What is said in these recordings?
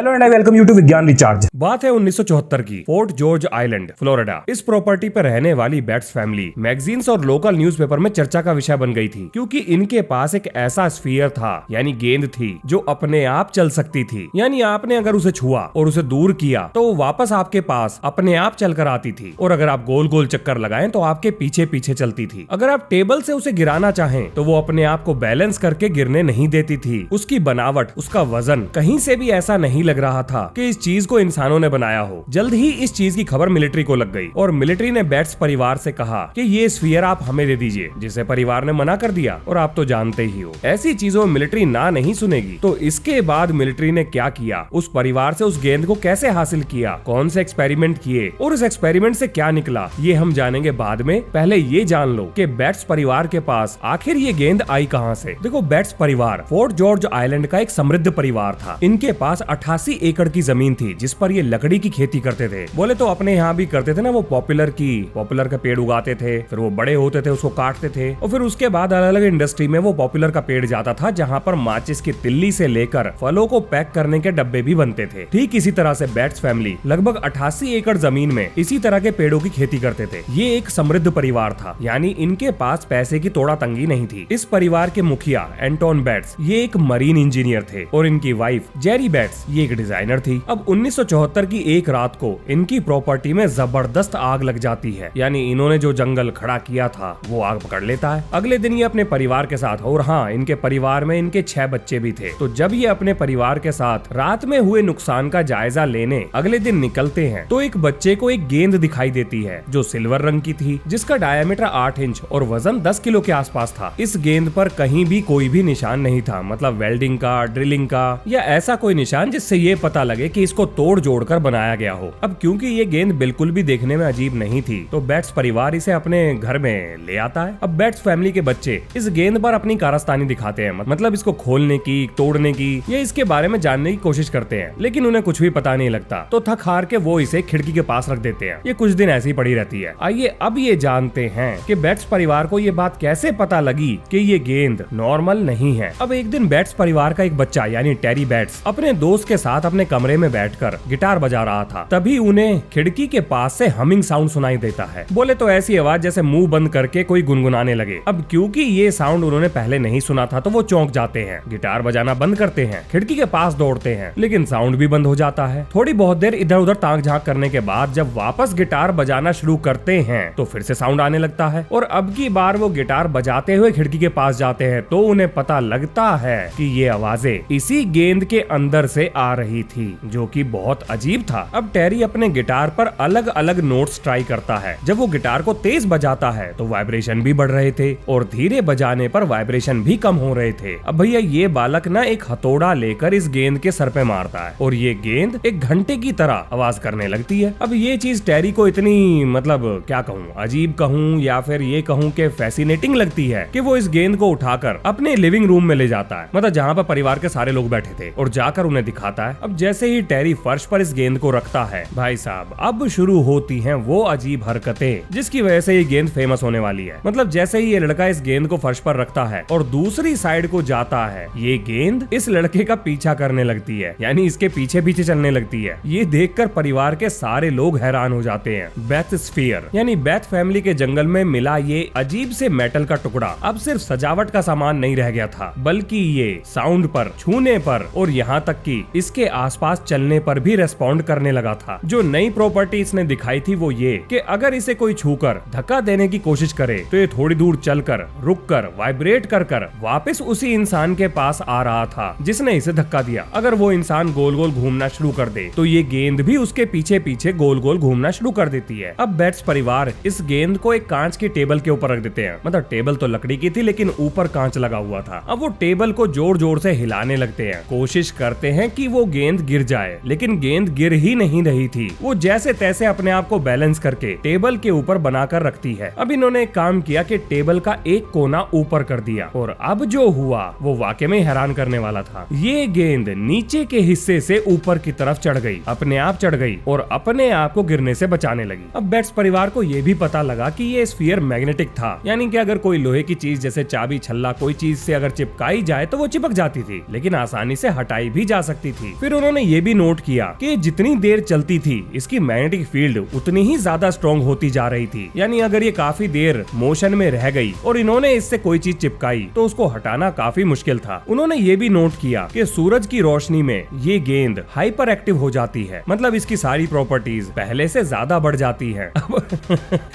Hello and I welcome you to Vigyan recharge. बात है 1974 की, फोर्ट जॉर्ज आइलैंड, फ्लोरिडा। इस प्रॉपर्टी पर रहने वाली बैट्स फैमिली मैगजीन्स और लोकल न्यूज़पेपर में चर्चा का विषय बन गई थी, क्योंकि इनके पास एक ऐसा स्फीयर था, यानी गेंद थी, जो अपने आप चल सकती थी। यानी आपने अगर उसे छुआ और उसे दूर किया तो वो वापस आपके पास अपने आप चलकर आती थी, और अगर आप गोल गोल चक्कर लगाएं तो आपके पीछे पीछे चलती थी। अगर आप टेबल से उसे गिराना चाहें तो वो अपने आप को बैलेंस करके गिरने नहीं देती थी। उसकी बनावट, उसका वजन कहीं से भी ऐसा नहीं लग रहा था कि इस चीज को इंसानों ने बनाया हो। जल्द ही इस चीज की खबर मिलिट्री को लग गई और मिलिट्री ने बैट्स परिवार से कहा कि ये स्फीयर आप हमें दे दीजिए, जिसे परिवार ने मना कर दिया। और आप तो जानते ही हो, ऐसी चीजों में मिलिट्री ना नहीं सुनेगी। तो इसके बाद मिलिट्री ने क्या किया, उस परिवार से उस गेंद को कैसे हासिल किया, कौन से एक्सपेरिमेंट किए और उस एक्सपेरिमेंट से क्या निकला, ये हम जानेंगे बाद में। पहले ये जान लो कि बैट्स परिवार के पास आखिर ये गेंद आई कहां से। देखो, बैट्स परिवार फोर्ट जॉर्ज आइलैंड का एक समृद्ध परिवार था। इनके पास 88 एकड़ की जमीन थी, जिस पर ये लकड़ी की खेती करते थे। बोले तो अपने यहाँ भी करते थे ना, वो पॉपुलर का पेड़ उगाते थे, फिर वो बड़े होते थे, उसको काटते थे, और फिर उसके बाद अलग अलग इंडस्ट्री में वो पॉपुलर का पेड़ जाता था, जहाँ पर माचिस की तिल्ली से लेकर फलों को पैक करने के डब्बे भी बनते थे। ठीक इसी तरह से बैट्स फैमिली लगभग 88 एकड़ जमीन में इसी तरह के पेड़ों की खेती करते थे। ये एक समृद्ध परिवार था, यानी इनके पास पैसे की तोड़ा तंगी नहीं थी। इस परिवार के मुखिया एंटोन बैट्स ये एक मरीन इंजीनियर थे, और इनकी वाइफ जेरी बैट्स ये एक डिजाइनर थी। अब 1974 की एक रात को इनकी प्रॉपर्टी में जबरदस्त आग लग जाती है, यानी इन्होंने जो जंगल खड़ा किया था वो आग पकड़ लेता है। अगले दिन ये अपने परिवार के साथ, और हाँ, इनके परिवार में इनके 6 बच्चे भी थे। तो जब ये अपने परिवार के साथ रात में हुए नुकसान का जायजा लेने अगले दिन निकलते हैं, तो एक बच्चे को एक गेंद दिखाई देती है, जो सिल्वर रंग की थी, जिसका डायमीटर 8 इंच और वजन 10 किलो के आसपास था। इस गेंद पर कहीं भी कोई भी निशान नहीं था, मतलब वेल्डिंग का, ड्रिलिंग का या ऐसा कोई निशान जिससे ये पता लगे कि इसको तोड़ जोड़ कर बनाया गया हो। अब क्योंकि ये गेंद बिल्कुल भी देखने में अजीब नहीं थी, तो बैट्स परिवार इसे अपने घर में ले आता है। अब बैट्स फैमिली के बच्चे इस गेंद पर अपनी कारस्तानी दिखाते हैं, मतलब इसको खोलने की, तोड़ने की या इसके बारे में जानने की कोशिश करते हैं, लेकिन उन्हें कुछ भी पता नहीं लगता। तो थक हार के वो इसे खिड़की के पास रख देते हैं। ये कुछ दिन ऐसी ही पड़ी रहती है। आइए अब ये जानते हैं कि बैट्स परिवार को ये बात कैसे पता लगी कि ये गेंद नॉर्मल नहीं है। अब एक दिन बैट्स परिवार का एक बच्चा यानी टेरी बैट्स अपने दोस्त के साथ अपने कमरे में बैठकर गिटार बजा रहा था। तभी उन्हें खिड़की के पास से हमिंग साउंड सुनाई देता है। बोले तो ऐसी आवाज जैसे मुंह बंद करके कोई गुनगुनाने लगे। अब क्योंकि ये साउंड उन्होंने पहले नहीं सुना था, तो वो चौंक जाते हैं, गिटार बजाना बंद करते हैं, खिड़की के पास दौड़ते हैं, लेकिन साउंड भी बंद हो जाता है। थोड़ी बहुत देर इधर उधर ताक झांक करने के बाद जब वापस गिटार बजाना शुरू करते हैं, तो फिर से साउंड आने लगता है, और अब की बार वो गिटार बजाते हुए खिड़की के पास जाते हैं, तो उन्हें पता लगता है कि ये आवाजें इसी गेंद के अंदर से आ रही थी, जो कि बहुत अजीब था। अब टेरी अपने गिटार पर अलग अलग नोट्स ट्राई करता है। जब वो गिटार को तेज बजाता है तो वाइब्रेशन भी बढ़ रहे थे, और धीरे बजाने पर वाइब्रेशन भी कम हो रहे थे। अब भैया ये बालक ना एक हथौड़ा लेकर इस गेंद के सर पे मारता है, और ये गेंद एक घंटे की तरह आवाज करने लगती है। अब ये चीज टेरी को इतनी, मतलब क्या कहूँ, अजीब कहूँ या फिर ये कहूँ कि फैसिनेटिंग लगती है, कि वो इस गेंद को उठाकर अपने लिविंग रूम में ले जाता है, मतलब जहाँ पर परिवार के सारे लोग बैठे थे, और जाकर उन्हें दिखाता है। अब जैसे ही टेरी फर्श पर इस गेंद को रखता है, भाई साहब, अब शुरू होती हैं वो अजीब हरकतें जिसकी वजह से ये गेंद फेमस होने वाली है। मतलब जैसे ही ये लड़का इस गेंद को फर्श पर रखता है और दूसरी साइड को जाता है, ये गेंद इस लड़के का पीछा करने लगती है, यानी इसके पीछे पीछे चलने लगती है। ये देखकर परिवार के सारे लोग हैरान हो जाते हैं। बैथ स्फीयर यानी बैथ फैमिली के जंगल में मिला ये अजीब से मेटल का टुकड़ा अब सिर्फ सजावट का सामान नहीं रह गया था, बल्कि ये साउंड पर, छूने पर और यहाँ तक कि इसके आसपास चलने पर भी रेस्पॉन्ड करने लगा था। जो नई प्रॉपर्टी इसने दिखाई थी वो ये कि अगर इसे कोई छूकर धक्का देने की कोशिश करे तो ये थोड़ी दूर चलकर, रुककर, वाइब्रेट कर वापस उसी इंसान के पास आ रहा था जिसने इसे धक्का दिया। अगर वो इंसान गोल गोल घूमना शुरू कर दे तो ये गेंद भी उसके पीछे पीछे गोल गोल घूमना शुरू कर देती है। अब बैट्स परिवार इस गेंद को एक कांच की टेबल के ऊपर रख देते हैं, मतलब टेबल तो लकड़ी की थी लेकिन ऊपर कांच लगा हुआ था। अब वो टेबल को जोर जोर से हिलाने लगते हैं, कोशिश करते हैं कि वो गेंद गिर जाए, लेकिन गेंद गिर ही नहीं रही थी। वो जैसे तैसे अपने आप को बैलेंस करके टेबल के ऊपर बनाकर रखती है। अब इन्होंने एक काम किया कि टेबल का एक कोना ऊपर कर दिया, और अब जो हुआ वो वाकई में हैरान करने वाला था। ये गेंद नीचे के हिस्से से ऊपर की तरफ चढ़ गई, अपने आप चढ़ गई और अपने आप को गिरने से बचाने लगी। अब बैट्स परिवार को ये भी पता लगा कि ये स्फीयर मैग्नेटिक था, यानी कि अगर कोई लोहे की चीज जैसे चाबी, छल्ला, कोई चीज से अगर चिपकाई जाए तो वो चिपक जाती थी, लेकिन आसानी से हटाई भी जा सकती थी। थी। फिर उन्होंने ये भी नोट किया कि जितनी देर चलती थी इसकी मैग्नेटिक फील्ड उतनी ही ज्यादा स्ट्रॉन्ग होती जा रही थी। यानी अगर ये काफी देर मोशन में रह गई और इन्होंने इससे कोई चीज चिपकाई तो उसको हटाना काफी मुश्किल था। उन्होंने ये भी नोट किया कि सूरज की रोशनी में ये गेंद हाइपर एक्टिव हो जाती है, मतलब इसकी सारी प्रॉपर्टीज पहले से ज्यादा बढ़ जाती हैं।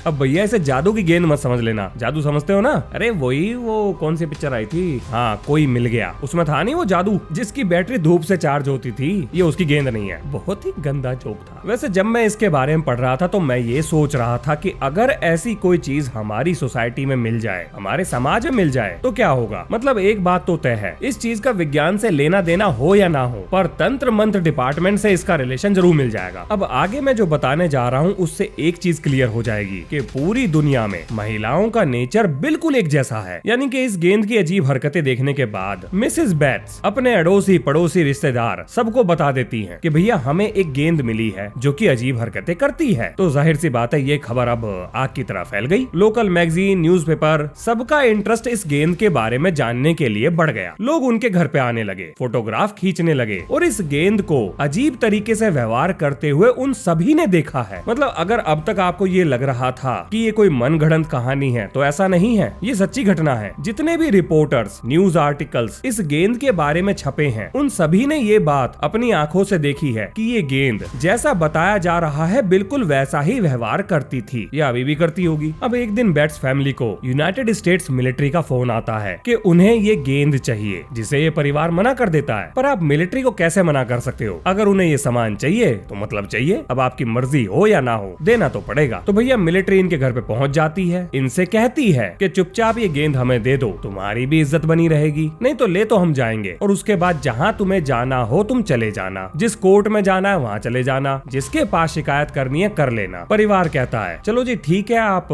अब भैया इसे जादू की गेंद मत समझ लेना। जादू समझते हो ना? अरे वही वो कौन सी पिक्चर आई थी, हाँ कोई मिल गया, उसमें था नहीं वो जादू जिसकी बैटरी धूप से चार्ज होती थी। ये उसकी गेंद नहीं है। बहुत ही गंदा जोक था। वैसे जब मैं इसके बारे में पढ़ रहा था तो मैं ये सोच रहा था कि अगर ऐसी कोई चीज हमारी सोसाइटी में मिल जाए, हमारे समाज में मिल जाए तो क्या होगा। मतलब एक बात तो तय है, इस चीज का विज्ञान से लेना देना हो या ना हो, पर तंत्र मंत्र डिपार्टमेंट से इसका रिलेशन जरूर मिल जाएगा। अब आगे मैं जो बताने जा रहा हूँ उससे एक चीज क्लियर हो जाएगी कि पूरी दुनिया में महिलाओं का नेचर बिल्कुल एक जैसा है। यानी कि इस गेंद की अजीब हरकतें देखने के बाद मिसेस बैट्स अपने अड़ोसी पड़ोसी रिश्तेदार सबको बता देती हैं कि भैया हमें एक गेंद मिली है जो कि अजीब हरकतें करती है। तो जाहिर सी बात है ये खबर अब आग की तरह फैल गई। लोकल मैगजीन, न्यूज़पेपर, सबका इंटरेस्ट इस गेंद के बारे में जानने के लिए बढ़ गया। लोग उनके घर पे आने लगे, फोटोग्राफ खींचने लगे और इस गेंद को अजीब तरीके से व्यवहार करते हुए उन सभी ने देखा है। मतलब अगर अब तक आपको ये लग रहा था कि ये कोई मनगढ़ंत कहानी है तो ऐसा नहीं है, ये सच्ची घटना है। जितने भी रिपोर्टर्स, न्यूज आर्टिकल्स इस गेंद के बारे में छपे हैं उन सभी ने ये बात अपनी आंखों से देखी है कि ये गेंद जैसा बताया जा रहा है बिल्कुल वैसा ही व्यवहार करती थी या अभी भी करती होगी। अब एक दिन बैट्स फैमिली को यूनाइटेड स्टेट्स मिलिट्री का फोन आता है कि उन्हें ये गेंद चाहिए, जिसे ये परिवार मना कर देता है। पर आप मिलिट्री को कैसे मना कर सकते हो? अगर उन्हें ये सामान चाहिए तो मतलब चाहिए, अब आपकी मर्जी हो या ना हो देना तो पड़ेगा। तो भैया मिलिट्री इनके घर पे पहुंच जाती है, इनसे कहती है कि चुपचाप ये गेंद हमें दे दो, तुम्हारी भी इज्जत बनी रहेगी, नहीं तो ले तो हम जाएंगे और उसके बाद जहाँ तुम्हें जाना हो तुम चले जाना, जिस कोर्ट में जाना है वहाँ चले जाना, जिसके पास शिकायत करनी है कर लेना। परिवार कहता है चलो जी ठीक है, आप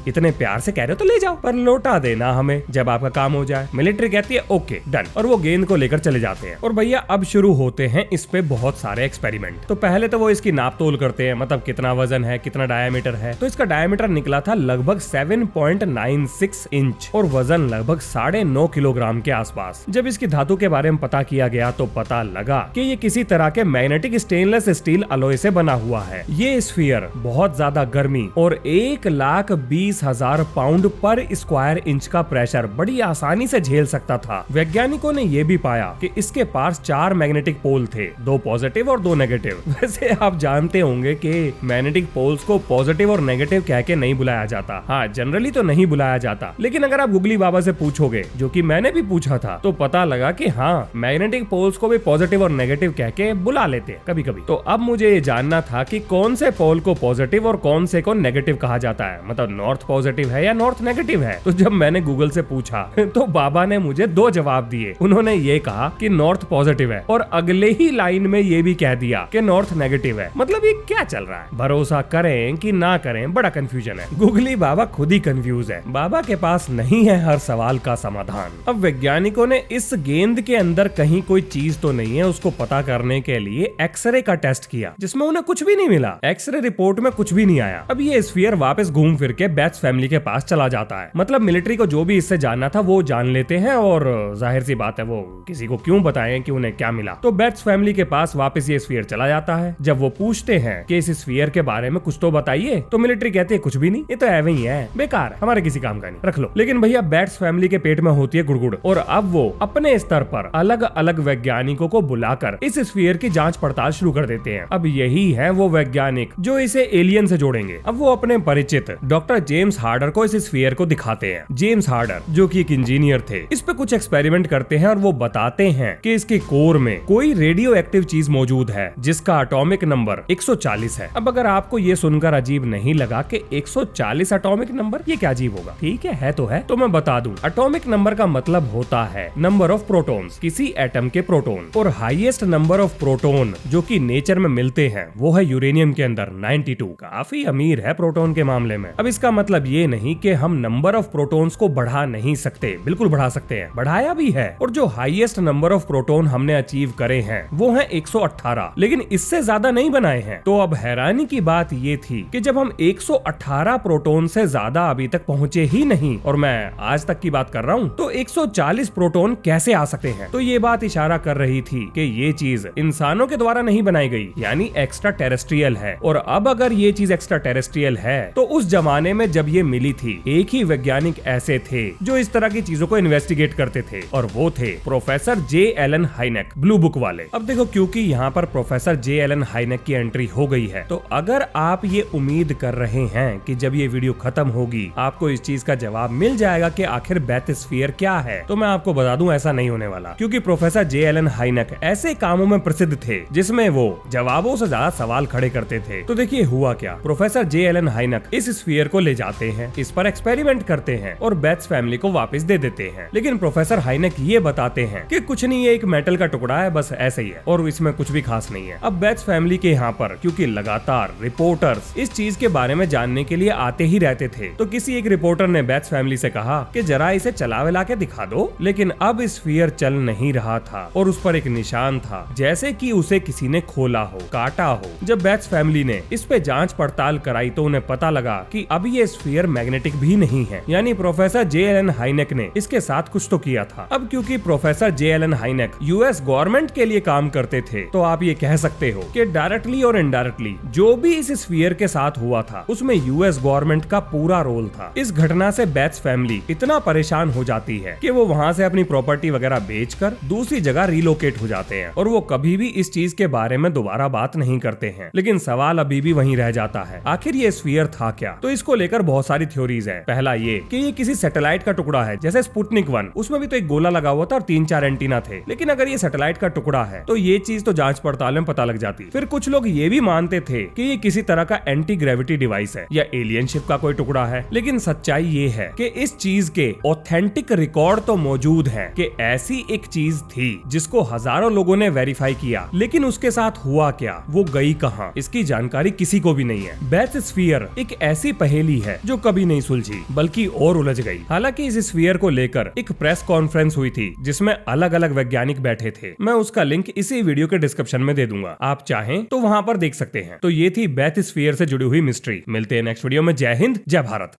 इतने प्यार से कह रहे हो तो ले जाओ, पर लौटा देना हमें जब आपका काम हो जाए। मिलिट्री कहती है ओके डन, और वो गेंद को लेकर चले जाते हैं। और भैया अब शुरू होते हैं इस पे बहुत सारे एक्सपेरिमेंट। तो पहले तो वो इसकी नाप तोल करते हैं, मतलब कितना वजन है, कितना डायमीटर है। तो इसका डायमीटर निकला था लगभग 7.96 इंच और वजन लगभग 9.5 किलोग्राम के आसपास। जब इसकी धातु के बारे में पता किया गया तो पता लगा कि ये किसी तरह के मैग्नेटिक स्टेनलेस स्टील अलॉय से बना हुआ है। ये स्फीयर बहुत ज्यादा गर्मी और 1,20,000 पाउंड पर स्क्वायर इंच का प्रेशर बड़ी आसानी से झेल सकता था। वैज्ञानिकों ने यह भी पाया कि इसके पास 4 मैग्नेटिक पोल थे, 2 पॉजिटिव और 2 नेगेटिव। वैसे आप जानते होंगे कि मैग्नेटिक पोल्स को पॉजिटिव और नेगेटिव कह के नहीं बुलाया जाता। हाँ जनरली तो नहीं बुलाया जाता, लेकिन अगर आप गुगली बाबा से पूछोगे, जो कि मैंने भी पूछा था, तो पता लगा कि हाँ मैग्नेटिक पोल्स को भी पॉजिटिव और नेगेटिव कह के बुला लेते हैं कभी कभी। तो अब मुझे ये जानना था कि कौन से पोल को पॉजिटिव और कौन से को नेगेटिव कहा जाता है, मतलब नॉर्थ पॉजिटिव है या नॉर्थ नेगेटिव है। तो जब मैंने गूगल से पूछा तो बाबा ने मुझे 2 जवाब दिए। उन्होंने ये कहा कि नॉर्थ पॉजिटिव है और अगले ही लाइन में ये भी कह दिया कि नॉर्थ नेगेटिव है। मतलब ये क्या चल रहा है, भरोसा करें कि ना करें, बड़ा कंफ्यूजन है। गुगली बाबा खुद ही कंफ्यूज है, बाबा के पास नहीं है हर सवाल का समाधान। अब वैज्ञानिकों ने इस गेंद के अंदर कहीं कोई चीज तो नहीं है उसको पता करने के लिए एक्सरे का टेस्ट किया, जिसमें उन्हें कुछ भी नहीं मिला। एक्सरे रिपोर्ट में कुछ भी नहीं आया। अब ये स्फीयर वापस घूम फिर के बैट्स फैमिली के पास चला जाता है। मतलब मिलिट्री को जो भी इससे जानना था वो जान लेते हैं और जाहिर सी बात है वो किसी को क्यों बताएं कि उन्हें क्या मिला। तो बैट्स फैमिली के पास वापस ये स्फीयर चला जाता है। जब वो पूछते हैं कि इस स्फीयर के बारे में कुछ तो बताइए, तो मिलिट्री कहती है कुछ भी नहीं, ये तो एवं ही है, बेकार, हमारे किसी काम का नहीं, रख लो। लेकिन भैया बैट्स फैमिली के पेट में होती है गुड़गुड़ और अब वो अपने स्तर पर अलग अलग वैज्ञानिकों को बुलाकर इस स्फीयर की जांच पड़ताल शुरू कर देते हैं। अब यही है वो वैज्ञानिक जो इसे एलियन से जोड़ेंगे। अब वो अपने परिचित डॉक्टर जेम्स हार्डर को इस स्फीयर को दिखाते हैं। जेम्स हार्डर जो कि एक इंजीनियर थे, इस पे कुछ एक्सपेरिमेंट करते हैं और वो बताते हैं कि इसके कोर में कोई रेडियो एक्टिव चीज मौजूद है जिसका एटॉमिक नंबर 140 है। अब अगर आपको ये सुनकर अजीब नहीं लगा कि 140 एटॉमिक नंबर, ये क्या अजीब होगा, ठीक है तो मैं बता दूं, एटॉमिक नंबर का मतलब होता है नंबर ऑफ प्रोटॉन्स, किसी एटम के प्रोटॉन। और हाईएस्ट नंबर ऑफ प्रोटॉन जो कि नेचर में मिलते हैं वो है यूरेनियम के अंदर 92। काफी अमीर है प्रोटॉन के मामले में। अब इसका मतलब ये नहीं कि हम नंबर ऑफ प्रोटॉन्स को बढ़ा नहीं सकते, बिल्कुल बढ़ा सकते हैं, बढ़ाया भी है। और जो हाईएस्ट नंबर ऑफ प्रोटॉन हमने अचीव करे हैं वो है 118, लेकिन इससे ज्यादा नहीं बनाए हैं। तो अब हैरानी की बात ये थी कि जब हम 118 प्रोटॉन से ज्यादा अभी तक पहुंचे ही नहीं, और मैं आज तक की बात कर रहा हूं, तो 140 प्रोटॉन कैसे आ सकते हैं। तो ये बात इशारा कर रही थी थी कि ये चीज इंसानों के द्वारा नहीं बनाई गई, यानी एक्स्ट्रा टेरेस्ट्रियल है। और अब अगर ये चीज एक्स्ट्रा टेरेस्ट्रियल है तो उस जमाने में जब ये मिली थी, एक ही वैज्ञानिक ऐसे थे जो इस तरह की चीजों को इन्वेस्टिगेट करते थे, और वो थे professor J Allen Hynek, blue book वाले। अब देखो, क्योंकि यहाँ पर प्रोफेसर जे एलन हाइनेक की एंट्री हो गई है, तो अगर आप ये उम्मीद कर रहे हैं कि जब ये वीडियो खत्म होगी आपको इस चीज का जवाब मिल जाएगा कि आखिर बैथस्फीयर क्या है, तो मैं आपको बता दूं ऐसा नहीं होने वाला। क्योंकि प्रोफेसर जे एलन हाइनेक ऐसे कामों में प्रसिद्ध थे जिसमें वो जवाबों से ज्यादा सवाल खड़े करते थे। तो देखिए हुआ क्या, प्रोफेसर जे एलन हाइनेक इस स्फीयर को ले जाते हैं, इस पर एक्सपेरिमेंट करते हैं और बेट्स फैमिली को वापस दे देते हैं। लेकिन प्रोफेसर हाइनेक ये बताते हैं कि कुछ नहीं, ये एक मेटल का टुकड़ा है, बस ऐसे ही है और इसमें कुछ भी खास नहीं है। अब बेट्स फैमिली के यहाँ पर क्योंकि लगातार रिपोर्टर्स इस चीज के बारे में जानने के लिए आते ही रहते थे, तो किसी एक रिपोर्टर ने बेट्स फैमिली से कहा कि जरा इसे चला विला के दिखा दो। लेकिन अब स्फीयर चल नहीं रहा था और उस पर एक निशान था, जैसे कि उसे किसी ने खोला हो, काटा हो। जब बेट्स फैमिली ने इस पे जांच पड़ताल कराई तो उन्हें पता लगा कि अब ये स्फीयर मैग्नेटिक भी नहीं है, यानी प्रोफेसर जे एलन हाइनेक ने इसके साथ कुछ तो किया था। अब क्योंकि professor J Allen Hynek US government के लिए काम करते थे, तो आप ये कह सकते हो कि डायरेक्टली और इनडायरेक्टली जो भी इस स्फीयर के साथ हुआ था उसमें यूएस गवर्नमेंट का पूरा रोल था। इस घटना से बेट्स फैमिली इतना परेशान हो जाती है कि वो वहाँ से अपनी प्रॉपर्टी वगैरह बेचकर दूसरी जगह रिलोकेट हो जाते हैं और वो कभी भी इस चीज के बारे में दोबारा बात नहीं करते हैं। लेकिन सवाल अभी भी वहीं रह जाता है, आखिर ये स्फीयर था क्या? तो इसको लेकर बहुत सारी थ्योरीज है। पहला ये कि ये किसी सैटेलाइट का टुकड़ा है, जैसे स्पुतनिक 1, उसमें भी तो एक गोला लगा हुआ था और 3-4 एंटीना थे। लेकिन अगर ये सैटेलाइट का टुकड़ा है तो ये चीज तो जांच पड़ताल में पता लग जाती। फिर कुछ लोग ये भी मानते थे कि ये किसी तरह का एंटी ग्रेविटी डिवाइस है या एलियन शिप का कोई टुकड़ा है। लेकिन सच्चाई ये है कि इस चीज के ऑथेंटिक रिकॉर्ड तो मौजूद है कि ऐसी एक चीज थी जिसको हजारों लोगों ने वेरीफाई किया, लेकिन उसके साथ हुआ क्या, वो गई कहां, इसकी जानकारी किसी को भी नहीं है। बैथस्फीयर एक ऐसी पहेली है जो कभी नहीं सुलझी बल्कि और उलझ गई। हालांकि इस स्फीयर को लेकर एक प्रेस कॉन्फ्रेंस हुई थी जिसमें अलग अलग वैज्ञानिक बैठे थे। मैं उसका लिंक इसी वीडियो के डिस्क्रिप्शन में दे दूंगा, आप चाहें तो वहां पर देख सकते हैं। तो ये थी बैथस्फीयर से जुड़ी हुई मिस्ट्री। मिलते हैं नेक्स्ट वीडियो में। जय हिंद, जय भारत।